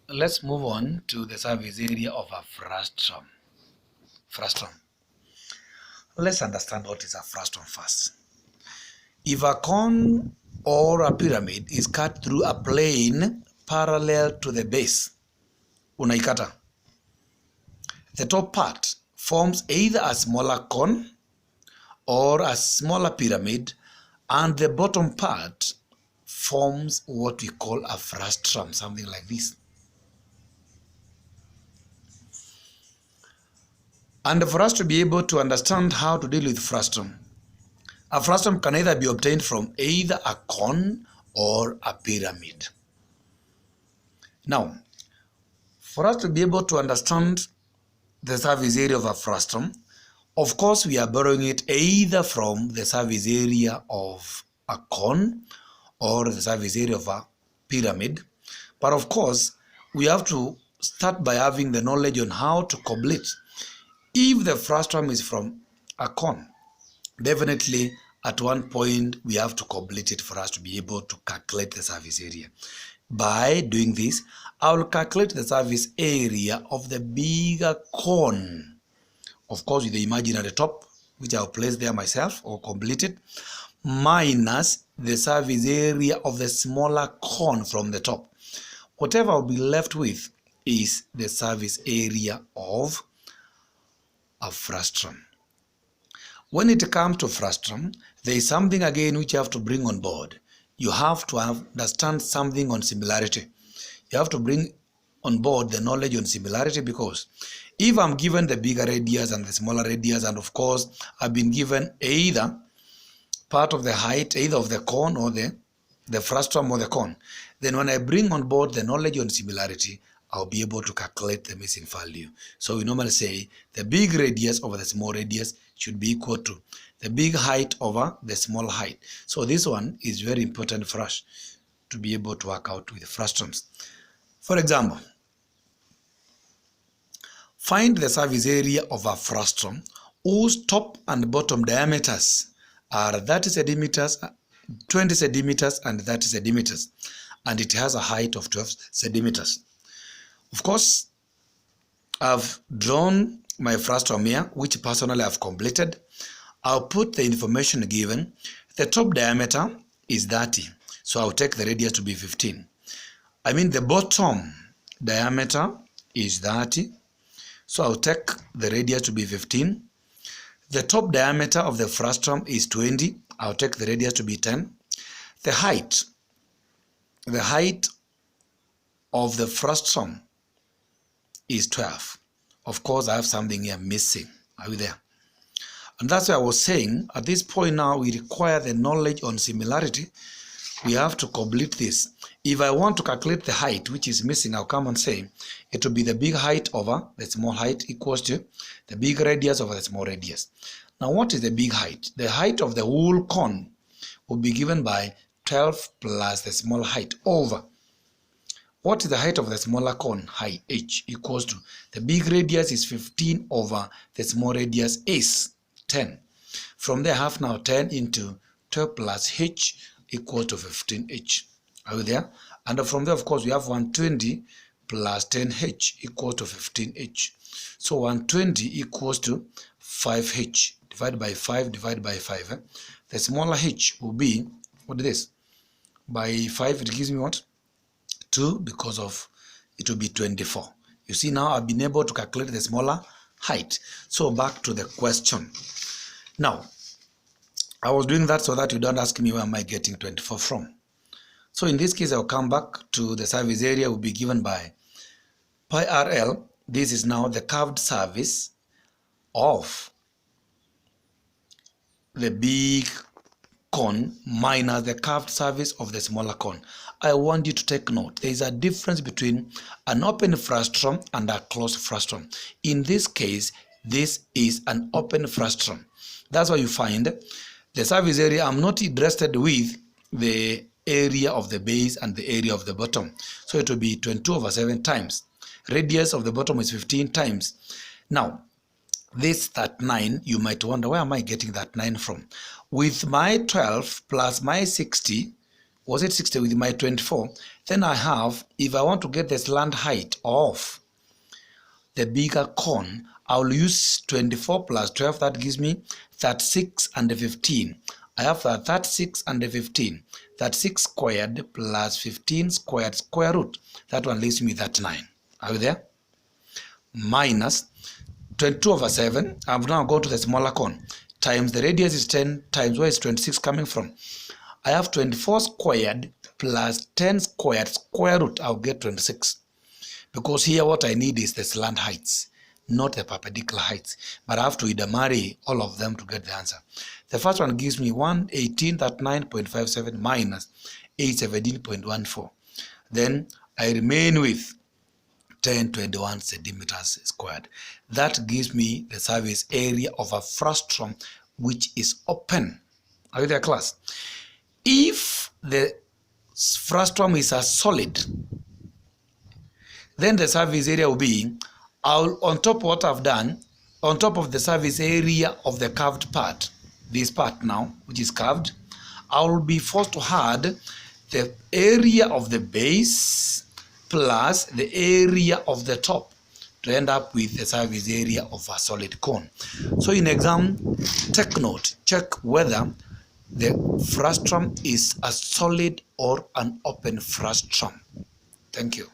let's move on to the surface area of a frustum. Frustum. Let's understand what is a frustum first. If a cone or a pyramid is cut through a plane parallel to the base, unaikata, the top part forms either a smaller cone or a smaller pyramid, and the bottom part forms what we call a frustum, something like this. And for us to be able to understand how to deal with frustum, a frustum can either be obtained from either a cone or a pyramid. Now, for us to be able to understand the surface area of a frustum, of course, we are borrowing it either from the surface area of a cone or the surface area of a pyramid. But of course, we have to start by having the knowledge on how to complete. If the frustum is from a cone, definitely at one point we have to complete it for us to be able to calculate the surface area. By doing this, I will calculate the surface area of the bigger cone, of course with the imaginary top, which I'll place there myself or complete it, minus the surface area of the smaller cone from the top. Whatever I'll be left with is the surface area of a frustum. When it comes to frustum, there is something again which you have to bring on board. You have to understand something on similarity. You have to bring on board the knowledge on similarity, because if I'm given the bigger radius and the smaller radius, and of course I've been given either part of the height, either of the cone or the frustum or the cone, then when I bring on board the knowledge on similarity, I'll be able to calculate the missing value. So we normally say the big radius over the small radius should be equal to the big height over the small height. So this one is very important for us to be able to work out with frustums. For example, find the surface area of a frustum whose top and bottom diameters are 30 centimeters, 20 centimeters, and 30 centimeters, and it has a height of 12 centimeters. Of course, I've drawn my frustum here, which personally I've completed. I'll put the information given. The top diameter is 30, so I'll take the radius to be 15. I mean the bottom diameter is 30, so I'll take the radius to be 15. The top diameter of the frustum is 20, I'll take the radius to be 10. The height of the frustum is 12. Of course, I have something here missing. Are we there? And that's why I was saying, at this point now, we require the knowledge on similarity. We have to complete this. If I want to calculate the height, which is missing, I'll come and say, it will be the big height over the small height equals to the big radius over the small radius. Now, what is the big height? The height of the whole cone will be given by 12 plus the small height over. What is the height of the smaller cone? Height h equals to the big radius is 15 over the small radius is 10. From there, I have now 10 into 12 plus h equal to 15h. Are we there? And from there, of course, we have 120 plus 10h equal to 15h. So 120 equals to 5h divided by 5 divided by 5. The smaller h will be, what is this? By 5, it gives me what? 2, because of it will be 24. You see, now I've been able to calculate the smaller height. So back to the question. Now, I was doing that so that you don't ask me where am I getting 24 from. So in this case, I'll come back to the surface area will be given by pi RL. This is now the curved surface of the big cone minus the curved surface of the smaller cone. I want you to take note. There is a difference between an open frustum and a closed frustum. In this case, this is an open frustum. That's why you find the surface area. I'm not interested with the area of the base and the area of the bottom. So it will be 22 over 7 times. Radius of the bottom is 15 times. Now, this 39, you might wonder, where am I getting that 9 from? With my 12 plus my 60, was it 60 with my 24? Then I have, if I want to get the slant height of the bigger cone, I will use 24 plus 12. That gives me 36 and 15. I have 36 and 15. 36 squared plus 15 squared square root. That one leaves me 39. Are you there? Minus 22 over 7. I'm now going to the smaller cone. Times the radius is 10 times where is 26 coming from. I have 24 squared plus 10 squared square root. I'll get 26. Because here what I need is the slant heights, not the perpendicular heights. But I have to either marry all of them to get the answer. The first one gives me 118.39.57 minus 817.14. Then I remain with 1021 centimeters squared. That gives me the surface area of a frustrum which is open. Are you there, class? If the frustrum is a solid, then the surface area will be, on top of what I've done, on top of the surface area of the curved part, this part now, which is curved, I will be forced to add the area of the base plus the area of the top to end up with the surface area of a solid cone. So in exam, take note, check whether the frustrum is a solid or an open frustrum. Thank you.